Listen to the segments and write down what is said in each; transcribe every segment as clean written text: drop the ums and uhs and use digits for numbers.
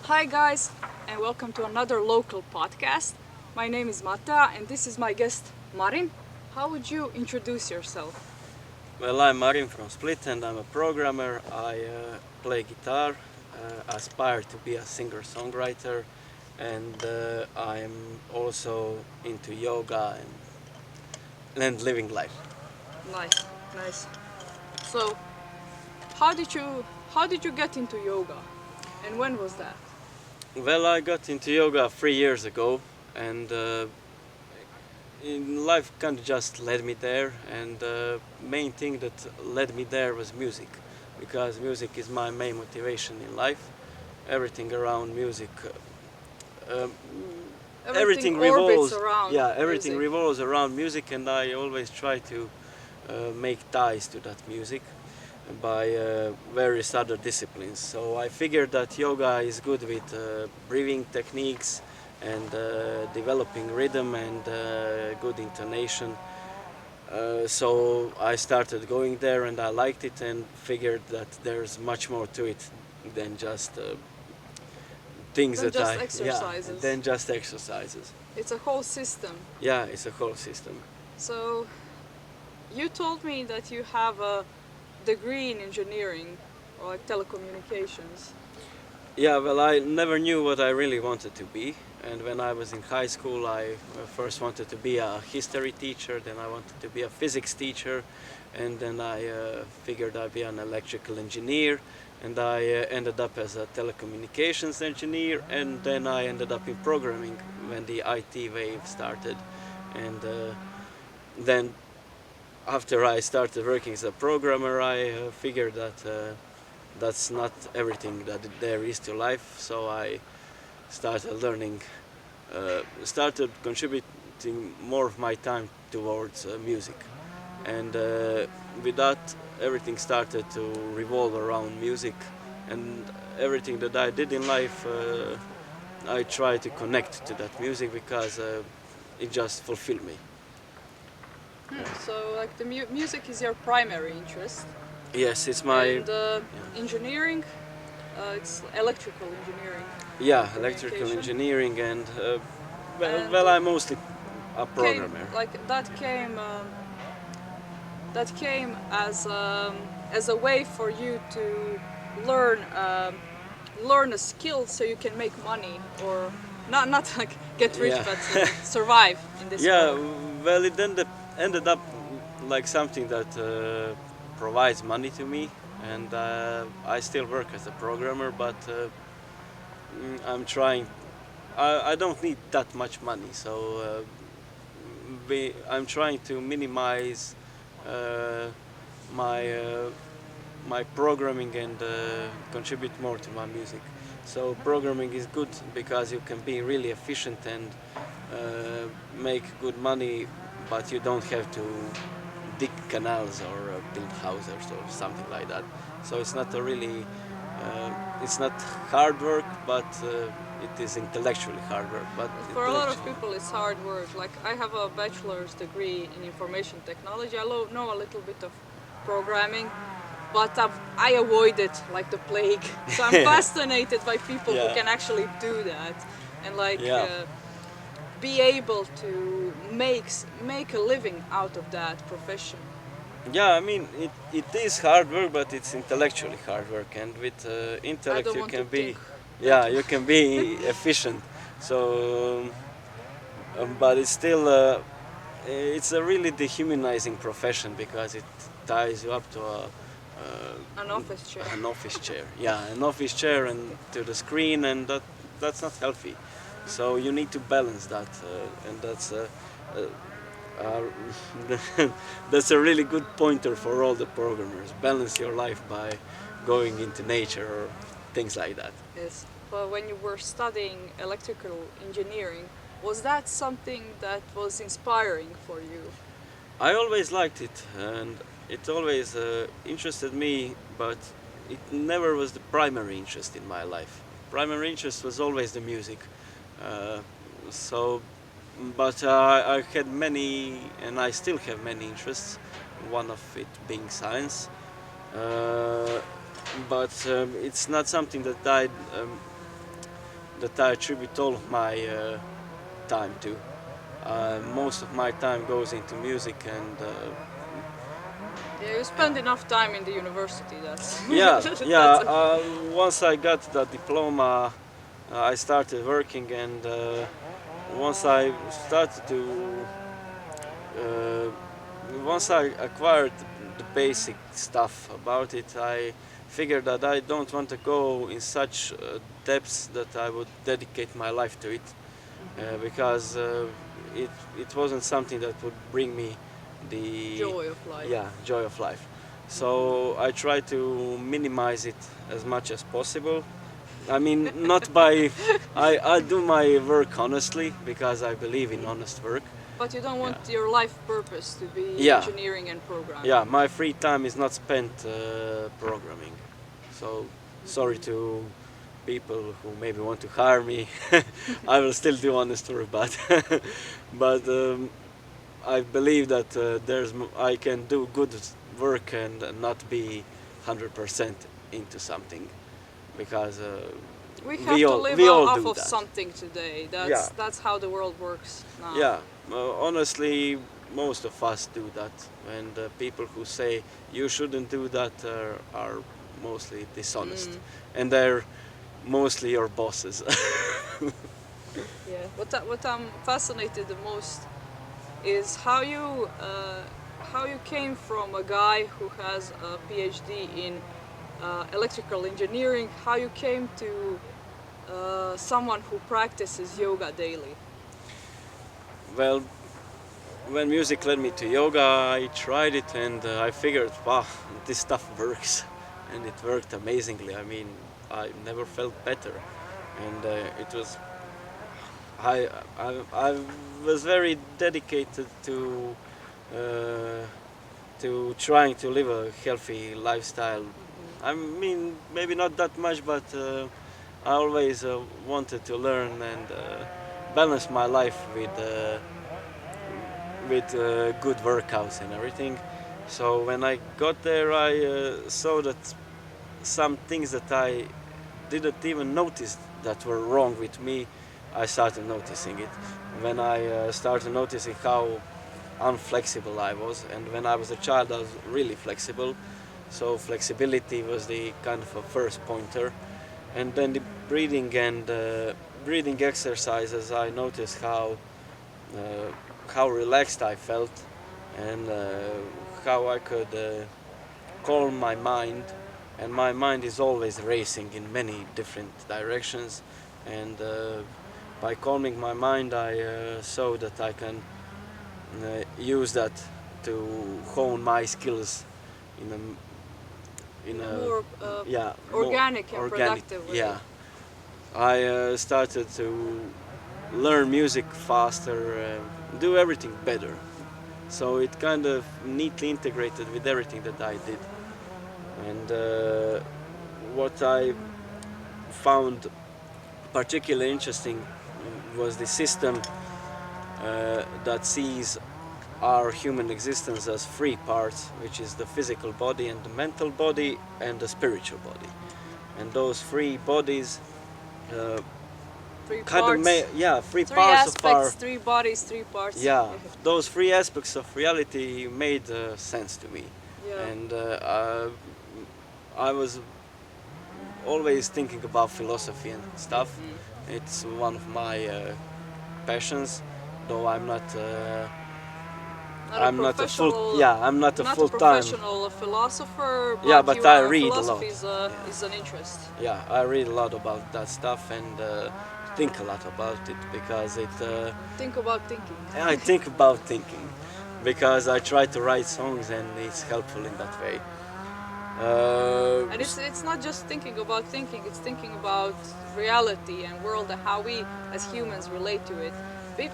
Hi guys, and welcome to another local podcast. My name is Mata, and this is my guest Marin. How would you introduce yourself? Well, I'm Marin from Split and I'm a programmer. I play guitar, aspire to be a singer-songwriter, and I'm also into yoga and living life. Nice, nice. So, how did you how did you get into yoga, and when was that? Well, I got into yoga 3 years ago, and in life kind of just led me there. And the main thing that led me there was music, because music is my main motivation in life. Everything around music. Um, Everything everything orbits revolves around yeah everything music. revolves around music, and I always try to make ties to that music by various other disciplines. So I figured that yoga is good with breathing techniques and developing rhythm and good intonation. So I started going there and I liked it and figured that there's much more to it than just things Than that just I yeah exercises. than just exercises. It's a whole system. Yeah, it's a whole system. So, you told me that you have a degree in engineering or like telecommunications. Yeah, well, I never knew what I really wanted to be. And when I was in high school, I first wanted to be a history teacher, then I wanted to be a physics teacher, and then I figured I'd be an electrical engineer, and I ended up as a telecommunications engineer, and then I ended up in programming when the IT wave started. And then after I started working as a programmer, I figured that that's not everything that there is to life. So I started learning, started contributing more of my time towards music, and with that, everything started to revolve around music, and everything that I did in life, I try to connect to that music because it just fulfilled me. So, like the music is your primary interest, Yes, it's my and engineering, it's electrical engineering, yeah, electrical telecommunication, engineering, and and well, I'm mostly a came programmer. like that came as a way for you to learn learn a skill so you can make money or not like get rich Yeah, but survive in this yeah. world. Well, it ended up like something that provides money to me, and I still work as a programmer, but I'm trying. I don't need that much money, so I'm trying to minimize uh, my my programming and contribute more to my music. So programming is good because you can be really efficient and make good money, but you don't have to dig canals or build houses or something like that. So it's not a really, it's not hard work, but it is intellectually hard work. But For a lot of intellectually, people it's hard work. Like I have a bachelor's degree in information technology. I know a little bit of programming, but I avoid it like the plague. So I'm fascinated by people who yeah, can actually do that and like yeah. be able to make a living out of that profession. Yeah, I mean, it is hard work, but it's intellectually hard work, and with I intellect don't you want to can think be, that yeah, way. you can be efficient. So, but it's still, it's a really dehumanizing profession because it ties you up to An office chair. an office chair. Yeah, an office chair and to the screen, and that's not healthy. So you need to balance that, and uh, uh, that's a really good pointer for all the programmers. Balance your life by going into nature or things like that. Yes. But when you were studying electrical engineering, was that something that was inspiring for you? I always liked it, and it always interested me, but it never was the primary interest in my life. Primary interest was always the music. Uh, so, but I had many, and I still have many interests. One of it being science, but it's not something that I that I attribute all of my time to. Most of my time goes into music, and Yeah, you spend enough time in the university. That's yeah, yeah. that's okay. Once I got the diploma, I started working, and once I started to, uh, once I acquired the basic stuff about it, I figured that I don't want to go in such depths that I would dedicate my life to it, because it wasn't something that would bring me the Joy of life. yeah, joy of life. So I try to minimize it as much as possible. I mean, not by I do my work honestly because I believe in honest work. But you don't want Yeah. your life purpose to be Yeah, engineering and programming. yeah. My free time is not spent programming. So sorry to people who maybe want to hire me. I will still do honest work, but but I believe that I can do good work and not be 100% into something, because We have to live we all off do of that. something today. Yeah. That's how the world works now. Yeah, honestly, most of us do that, and people who say you shouldn't do that are mostly dishonest, and they're mostly your bosses. Yeah. What I'm fascinated the most is how you came from a guy who has a PhD in electrical engineering. How you came to someone who practices yoga daily. Well, when music led me to yoga, I tried it, and I figured, wow, this stuff works, and it worked amazingly. I mean, I never felt better, and it was. I was very dedicated uh, to trying to live a healthy lifestyle. I mean, maybe not that much, but I always wanted to learn and balance my life with good workouts and everything. So when I got there, I saw that some things that I didn't even notice that were wrong with me, I started noticing it. When I started noticing how unflexible I was, and when I was a child, I was really flexible. So flexibility was the kind of a first pointer, and then the breathing and breathing exercises. I noticed how relaxed I felt, and how I could calm my mind. And my mind is always racing in many different directions, and by calming my mind, I saw that I can use that to hone my skills in a More yeah, organic and organic. productive way. Yeah, I started to learn music faster, do everything better. So it kind of neatly integrated with everything that I did. And what I found particularly interesting was the system that sees our human existence as three parts, which is the physical body and the mental body and the spiritual body. And those three bodies Three kind of parts. three Three parts of our aspects, three bodies, three parts. yeah, those three aspects of reality made sense to me. Yeah. And I was always thinking about philosophy and stuff. It's one of my passions, though I'm not. Not I'm a not a full. professional. Yeah, I'm not a Not a full time. professional philosopher, but Yeah, but you I are, read a philosophy lot. is an interest. Yeah, I read a lot about that stuff and think a lot about it because it. Think about thinking. I think about thinking because I try to write songs and it's helpful in that way. And it's not just thinking about thinking, it's thinking about reality and world and how we as humans relate to it.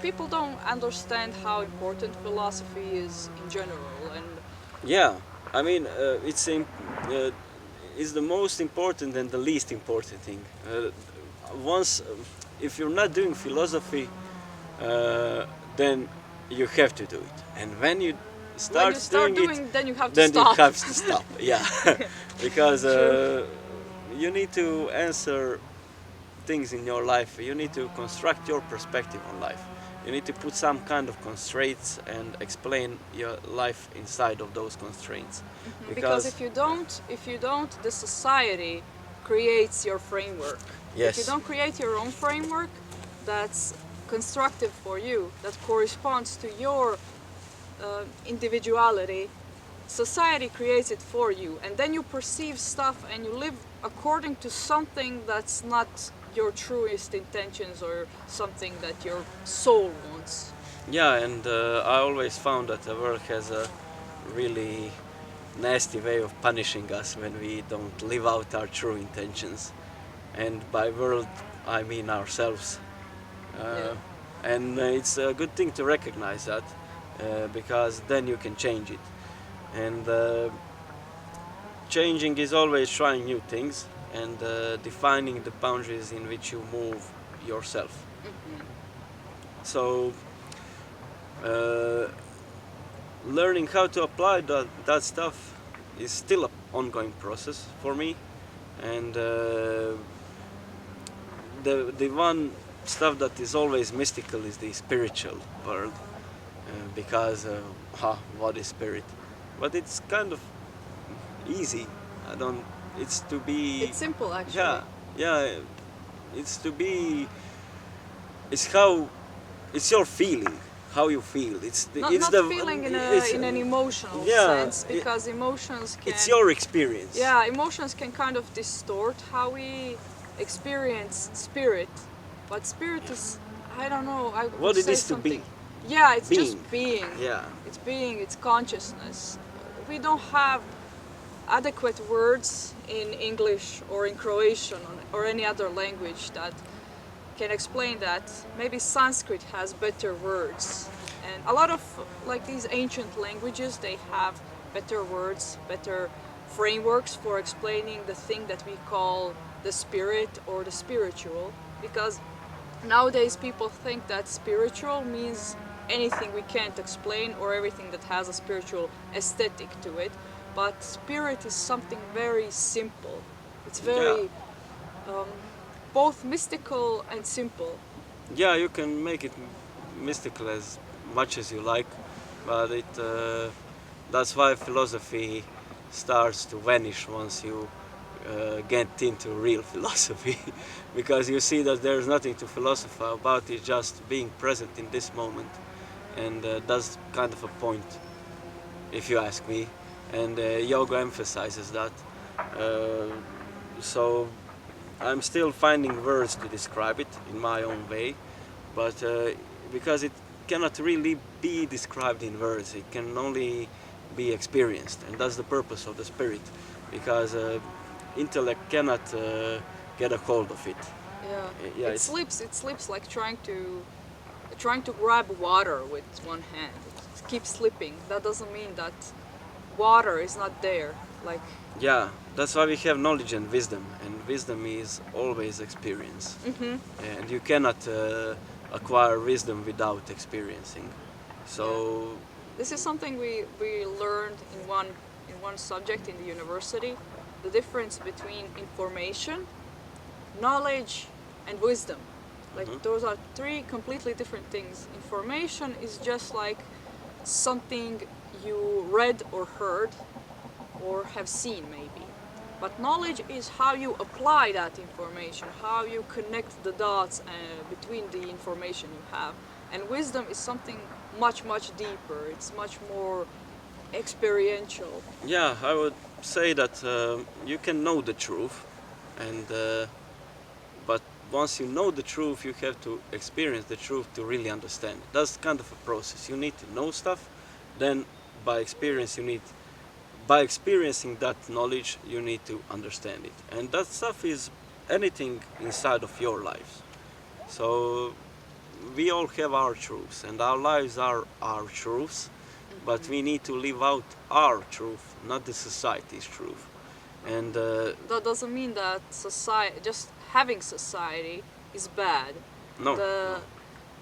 People don't understand how important philosophy is in general, and Yeah, I mean, it's the most important and the least important thing. If you're not doing philosophy, then you have to do it. And when you when you start doing doing, it, then you have to then stop. you have to stop. Yeah, because True. you need to answer things in your life, you need to construct your perspective on life. You need to put some kind of constraints and explain your life inside of those constraints. Because Because if you don't, the society creates your framework. If you yes, don't create your own framework that's constructive for you, that corresponds to your individuality, society creates it for you, and then you perceive stuff and you live according to something that's not your truest intentions or something that your soul wants. yeah, and I always found that the world has a really nasty way of punishing us when we don't live out our true intentions. And by world, I mean ourselves. Uh, and it's a good thing to recognize that because then you can change it. And changing is always trying new things and defining the boundaries in which you move yourself. So uh, learning how to apply that stuff is still an ongoing process for me. And the one stuff that is always mystical is the spiritual world because what is spirit? But it's kind of easy. I don't. It's to be. It's simple actually. Yeah, yeah. It's to be. It's how. It's your feeling. How you feel. It's Not the. feeling It's, in an emotional yeah, sense, because emotions can. it's your experience. Yeah, emotions can kind of distort how we experience spirit, but spirit is, I don't know, I would What it say is to be. something. Yeah, it's just Being. being. Yeah. It's being, it's consciousness. We don't have adequate words in English or in Croatian or any other language that can explain that. Maybe Sanskrit has better words. And a lot of like these ancient languages, they have better words, better frameworks for explaining the thing that we call the spirit or the spiritual. Because nowadays people think that spiritual means anything we can't explain or everything that has a spiritual aesthetic to it. But spirit is something very simple. It's very both mystical and simple. Yeah, you can make it mystical as much as you like, but that's why philosophy starts to vanish once you get into real philosophy, because you see that there's nothing to philosophize about. It's just being present in this moment, and that's kind of a point, if you ask me. And yoga emphasizes that. Uh, so I'm still finding words to describe it in my own way, but because it cannot really be described in words, it can only be experienced, and that's the purpose of the spirit, because intellect cannot get a hold of it. Yeah. Yeah, It slips like trying to grab water with one hand. It keeps slipping. That doesn't mean that water is not there. Like yeah, that's why we have knowledge and wisdom is always experience, and you cannot acquire wisdom without experiencing. So this is something we learned in one subject in the university, the difference between information, knowledge, and wisdom. Like those are three completely different things. Information is just like something you read or heard or have seen maybe. But knowledge is how you apply that information, how you connect the dots between the information you have. And wisdom is something much, much deeper. It's much more experiential. yeah, I would say that you can know the truth, and but once you know the truth, you have to experience the truth to really understand. That's kind of a process. You need to know stuff, then by experience by experiencing that knowledge, you need to understand it. And that stuff is anything inside of your lives. So we all have our truths, and our lives are our truths, but we need to live out our truth, not the society's truth. And That doesn't mean that society, just having society, is bad. no, The,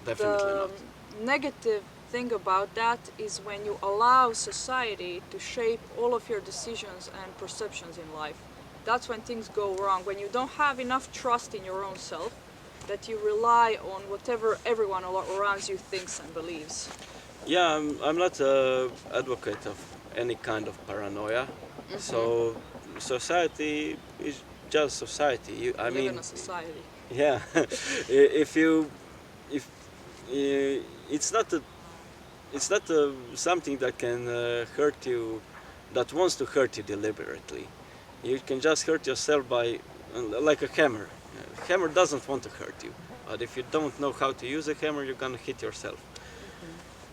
definitely the not. negative thing about that is when you allow society to shape all of your decisions and perceptions in life. that's when things go wrong. When you don't have enough trust in your own self, that you rely on whatever everyone around you thinks and believes. Yeah, I'm not an advocate of any kind of paranoia. So society is just society. I Live in mean, a society. yeah. If you, if it's not a, it's not something that can hurt you, that wants to hurt you deliberately. You can just hurt yourself by, like a hammer. A hammer doesn't want to hurt you, but if you don't know how to use a hammer, you're gonna hit yourself.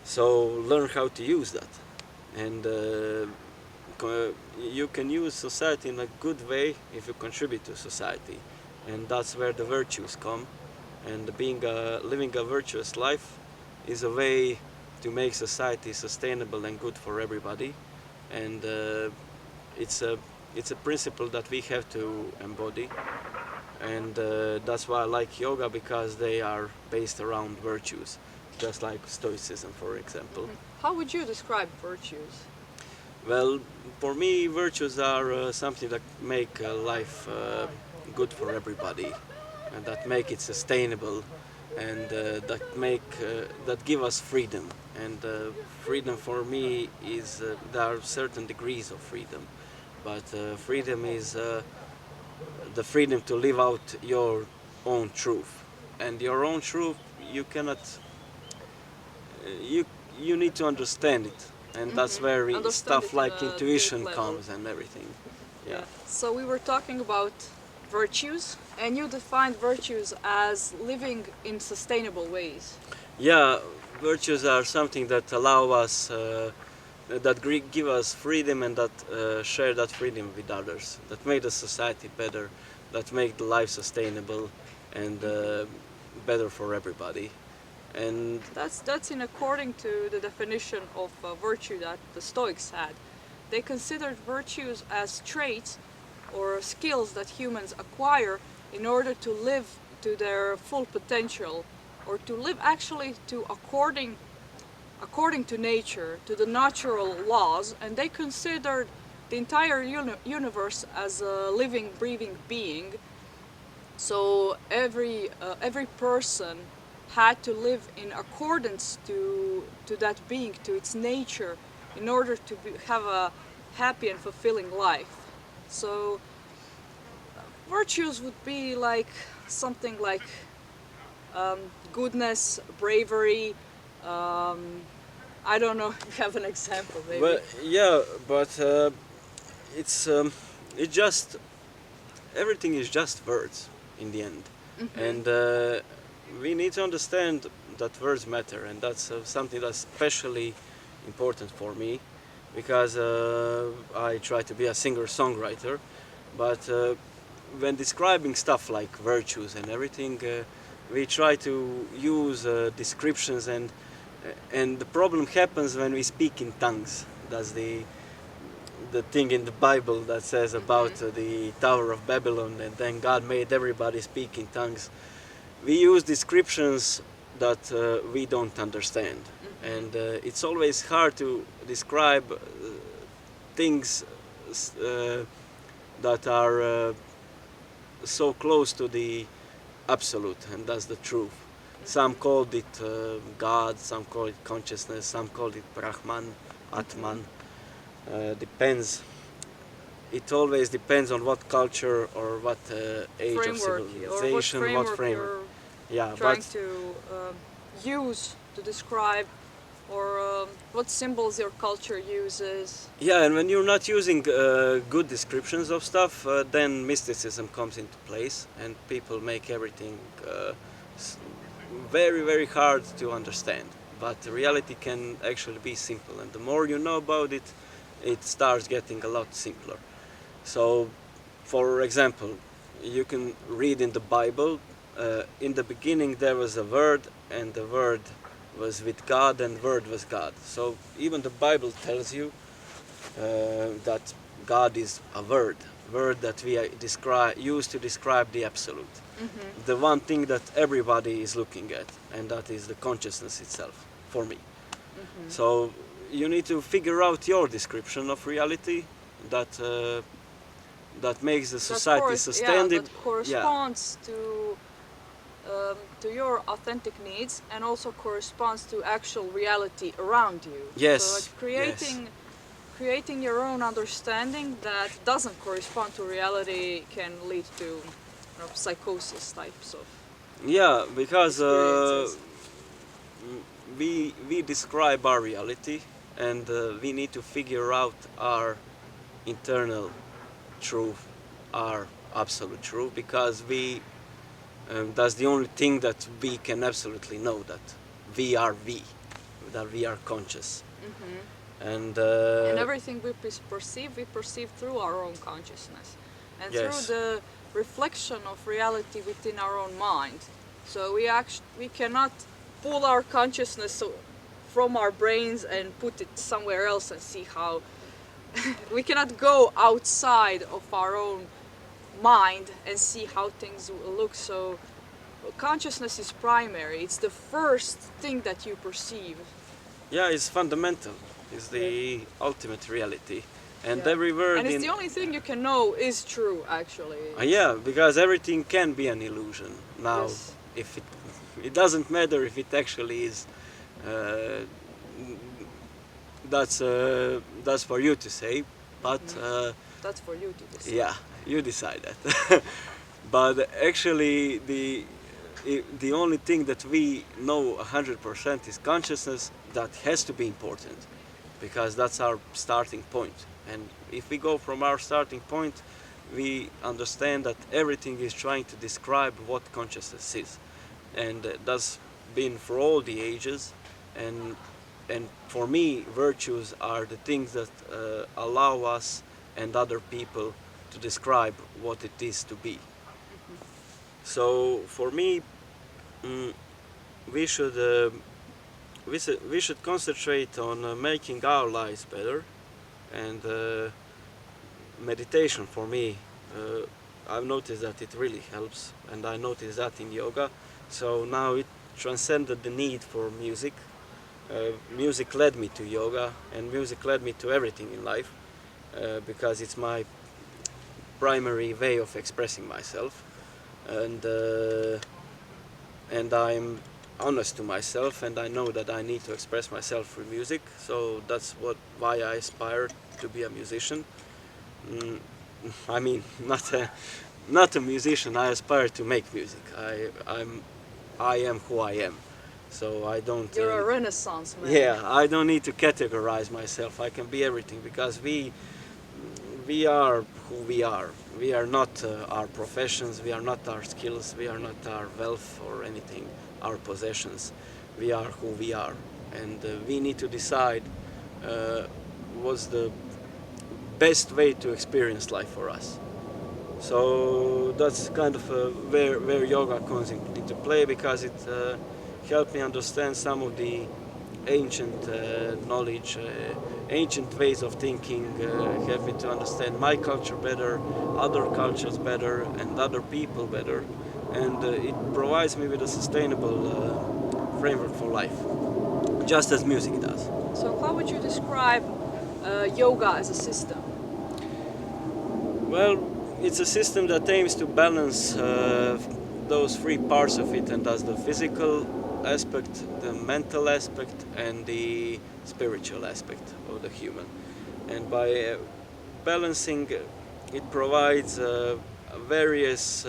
So learn how to use that, and you can use society in a good way if you contribute to society, and that's where the virtues come. And living a virtuous life is a way to make society sustainable and good for everybody, and it's a it's a principle that we have to embody, and that's why I like yoga, because they are based around virtues, just like Stoicism, for example. How would you describe virtues? Well, for me, virtues are something that make life good for everybody, and that make it sustainable, and that give us freedom. And freedom for me is there are certain degrees of freedom, but freedom is the freedom to live out your own truth, and your own truth you cannot you you need to understand it, and that's where Understand stuff it in like a intuition deep level. comes and everything. Yeah. So we were talking about virtues, and you defined virtues as living in sustainable ways. Yeah, virtues are something that allow us that give us freedom, and that share that freedom with others, that make the society better, that make the life sustainable and better for everybody. And That's in according to the definition of virtue that the Stoics had. They considered virtues as traits or skills that humans acquire in order to live to their full potential, or to live actually to according to nature, to the natural laws, and they considered the entire universe as a living, breathing being. So every person had to live in accordance to that being, to its nature, in order to have a happy and fulfilling life. So virtues would be like something like goodness, bravery. I don't know if you have an example, maybe. well, yeah, but it's it just everything is just words in the end, and we need to understand that words matter, and that's something that's especially important for me, because I try to be a singer-songwriter, but when describing stuff like virtues and everything, we try to use descriptions, and the problem happens when we speak in tongues. That's the thing in the Bible that says about the Tower of Babylon, and then God made everybody speak in tongues. We use descriptions that we don't understand, and it's always hard to describe things that are so close to the absolute, and that's the truth. Some called it God, some call it consciousness, some call it Brahman, Atman. Depends. It always depends on what culture or what age Framework, of or what civilization, framework framework. Yeah, you're trying but to use to describe, or what symbols your culture uses. yeah, and when you're not using good descriptions of stuff, then mysticism comes into place, and people make everything very, very hard to understand. But reality can actually be simple, and the more you know about it, it starts getting a lot simpler. So, for example, you can read in the Bible, in the beginning there was a word, and the word was with God, and word was God. So even the Bible tells you that God is a word that we use to describe the absolute. The one thing that everybody is looking at, and that is the consciousness itself, for me. So you need to figure out your description of reality, that that makes the That society sustainable. that corresponds to your authentic needs and also corresponds to actual reality around you. Yes, So like yes. creating your own understanding that doesn't correspond to reality can lead to psychosis types of Yeah, because experiences. we describe our reality, and we need to figure out our internal truth, our absolute truth, because we that's the only thing that we can absolutely know, that we, that we are conscious, and And everything we perceive through our own consciousness and through yes, the reflection of reality within our own mind. So we cannot pull our consciousness from our brains and put it somewhere else and see how we cannot go outside of our own mind and see how things look. So consciousness is primary. It's the first thing that you perceive. yeah, it's fundamental, it's Yeah. the ultimate reality, and Yeah. every word And it's in the only thing you can know is true, actually. yeah, because everything can be an illusion now. Yes. If it doesn't matter if it actually is, uh, that's for you to say, but That's for you to decide. yeah, you decide that. But actually, the only thing that we know 100% is consciousness. That has to be important, because that's our starting point. And if we go from our starting point, we understand that everything is trying to describe what consciousness is, and that's been for all the ages. And for me, virtues are the things that allow us and other people to describe what it is to be. So for me, mm, we should we should concentrate on making our lives better, and meditation for me, I've noticed that it really helps, and I noticed that in yoga. So now it transcended the need for music. Music led me to yoga, and music led me to everything in life, because it's my primary way of expressing myself, and I'm honest to myself, and I know that I need to express myself through music. So that's why I aspire to be a musician. Mm, I mean, not a musician. I aspire to make music. I am who I am. So I don't. You're a Renaissance man. Yeah, I don't need to categorize myself. I can be everything, because we are who we are. We are not our professions. We are not our skills. We are not our wealth or anything. Our possessions. We are who we are, and we need to decide what's the best way to experience life for us. So that's kind of where yoga comes into play, because it helped me understand some of the ancient knowledge, ancient ways of thinking, helped me to understand my culture better, other cultures better, and other people better, and it provides me with a sustainable framework for life, just as music does. So how would you describe yoga as a system? Well, it's a system that aims to balance those three parts of it, and that's the physical aspect, the mental aspect, and the spiritual aspect of the human. And by balancing, it provides various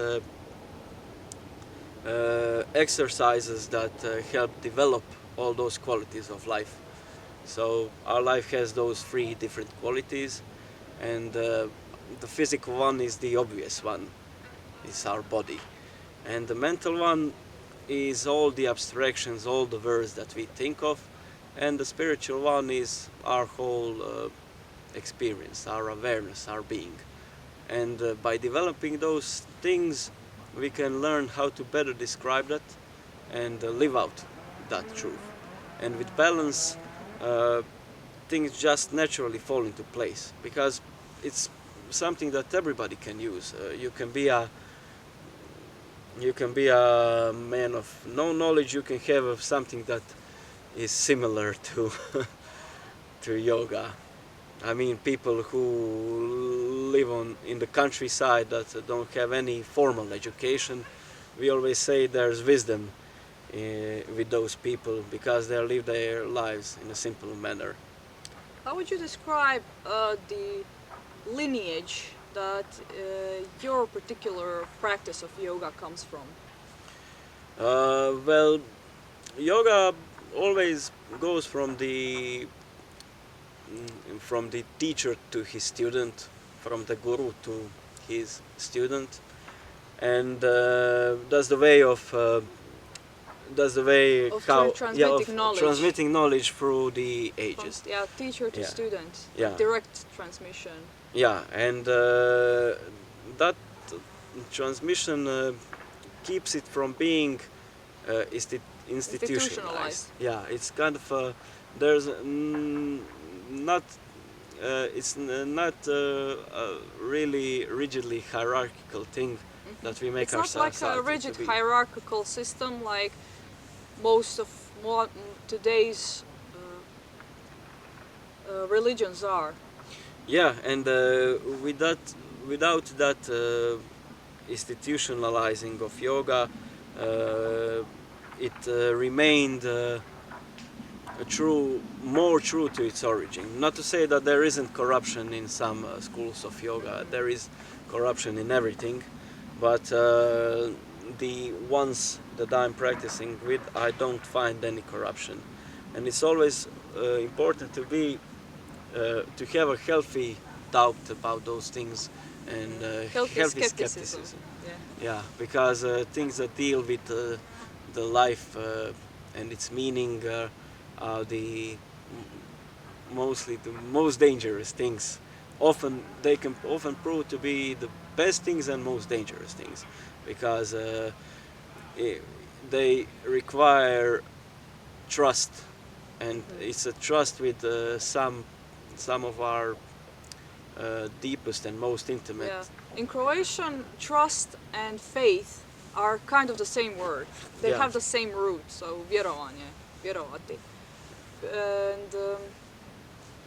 exercises that help develop all those qualities of life. So our life has those three different qualities, and the physical one is the obvious one, is our body, and the mental one is all the abstractions, all the words that we think of, and the spiritual one is our whole experience, our awareness, our being. And by developing those things, we can learn how to better describe that and live out that truth. And with balance, uh, things just naturally fall into place, because it's something that everybody can use. You can be a man of no knowledge. You can have of something that is similar to to yoga. I mean, people who live in the countryside that don't have any formal education, we always say there's wisdom with those people because they live their lives in a simple manner. How would you describe the lineage that your particular practice of yoga comes from? Well, yoga always goes from the teacher to his student, from the guru to his student, and that's the way Of how transmitting knowledge. transmitting knowledge through the From ages. teacher to Yeah. student, Yeah. direct transmission. Yeah, and that transmission keeps it from being institutionalized. Yeah, it's kind of there's not not a really rigidly hierarchical thing that we make It's not like ourselves a out rigid to be. hierarchical system like most of today's religions are. Yeah, and without that institutionalizing of yoga, it remained more true to its origin. Not to say that there isn't corruption in some schools of yoga. There is corruption in everything, but the ones that I'm practicing with, I don't find any corruption, and it's always important to have a healthy doubt about those things and Healthy skepticism. Yeah. Yeah, because things that deal with the life and its meaning are mostly the most dangerous things. Often they can often prove to be the best things and most dangerous things because they require trust, and it's a trust with some of our deepest and most intimate. Yeah. In Croatian, trust and faith are kind of the same word. They Yeah. have the same root, so vjerovanje, vjerovati. And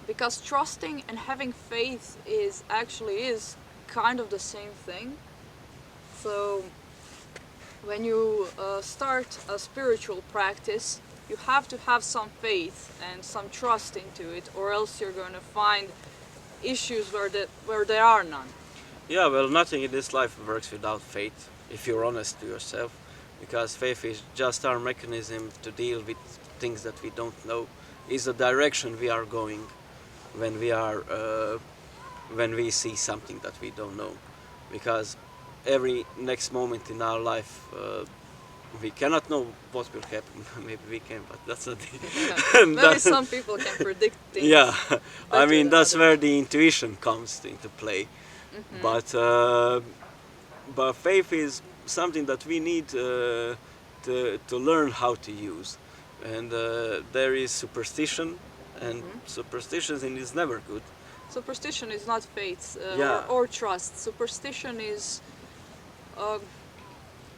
because trusting and having faith is kind of the same thing. So when you start a spiritual practice, you have to have some faith and some trust into it, or else you're going to find issues where there are none. Yeah, well, nothing in this life works without faith, if you're honest to yourself, because faith is just our mechanism to deal with things that we don't know. Is the direction we are going when we see something that we don't know, because every next moment in our life we cannot know what will happen. Maybe we can, but that's not Yeah. Maybe some people can predict things. yeah. I better mean, than that's where others. the intuition comes into play. But faith is something that we need to learn how to use, and there is superstition, and superstition is never good. Superstition is not faith Yeah. or trust. Superstition is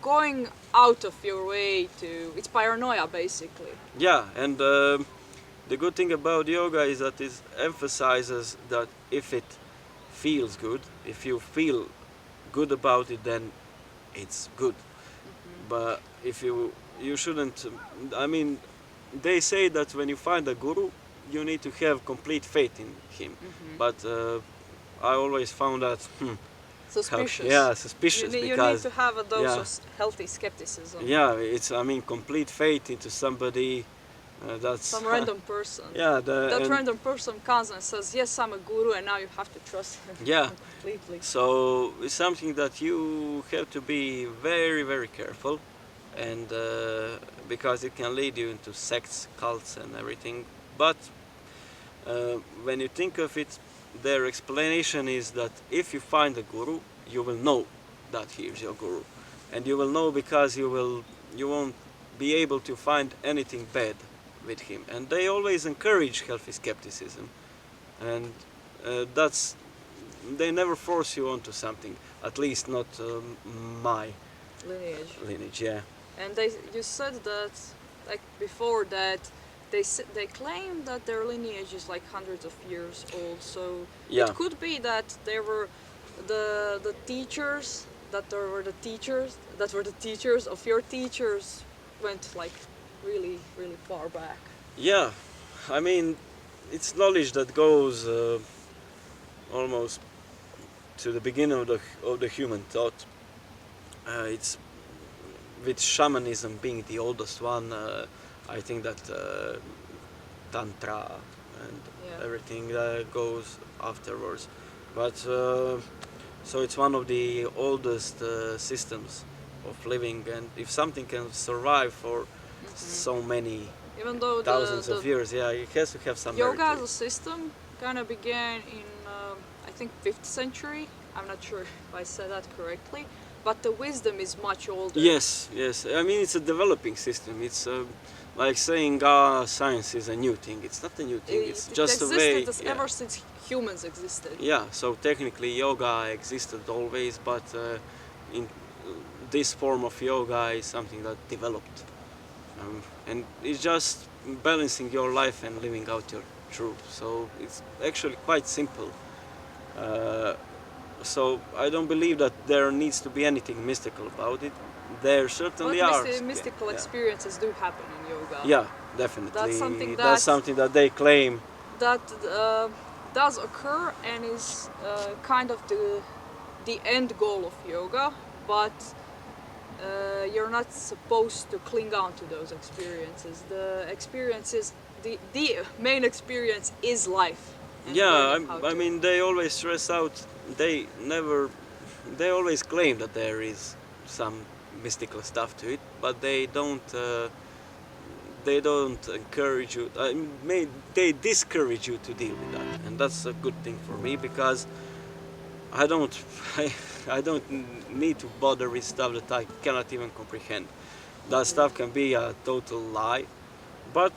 going out of your way to. It's paranoia, basically. Yeah, and the good thing about yoga is that it emphasizes that if it feels good, if you feel good about it, then it's good. But if you shouldn't. I mean, they say that when you find a guru, you need to have complete faith in him. But I always found that Suspicious. yeah, suspicious You need because to have a dose yeah. of healthy skepticism. yeah, it's I mean complete faith into somebody that's Some random person. yeah, That random person comes and says, "Yes, I'm a guru," and now you have to trust him Yeah. completely. So it's something that you have to be very, very careful, and because it can lead you into sects, cults, and everything. But when you think of it, their explanation is that if you find a guru, you will know that he is your guru, and you will know because you won't be able to find anything bad with him. And they always encourage healthy skepticism, and that's they never force you onto something. At least not my lineage. Yeah. And you said that, like before, that they claim that their lineage is like hundreds of years old. So Yeah. it could be that there were the teachers that were the teachers of your teachers went like really really far back. Yeah, I mean, it's knowledge that goes almost to the beginning of the human thought. It's with shamanism being the oldest one. I think that tantra and Yeah. everything goes afterwards. But so it's one of the oldest systems of living, and if something can survive for so many Even though thousands of years, yeah, it has to have some merit yoga to as a it. system kind of began in I think 5th century. I'm not sure if I said that correctly, but the wisdom is much older. Yes, yes. I mean, it's a developing system. It's like saying science is a new thing. It's not a new thing. It's It just a way. existed Yeah. ever since humans existed. Yeah. So technically, yoga existed always, but in this form of yoga is something that developed, and it's just balancing your life and living out your truth. So it's actually quite simple. Uh, so I don't believe that there needs to be anything mystical about it. There certainly But are. mystical Yeah. experiences do happen in yoga. Yeah, definitely. That's something that they claim. that does occur and is kind of the end goal of yoga, but you're not supposed to cling on to those experiences. The experiences, the main experience is life. And Yeah, learning how I to- mean, they always stress out. They never. They always claim that there is some mystical stuff to it, but they don't. They don't encourage you. They discourage you to deal with that, and that's a good thing for me because I don't. I don't need to bother with stuff that I cannot even comprehend. That stuff can be a total lie, but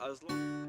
as long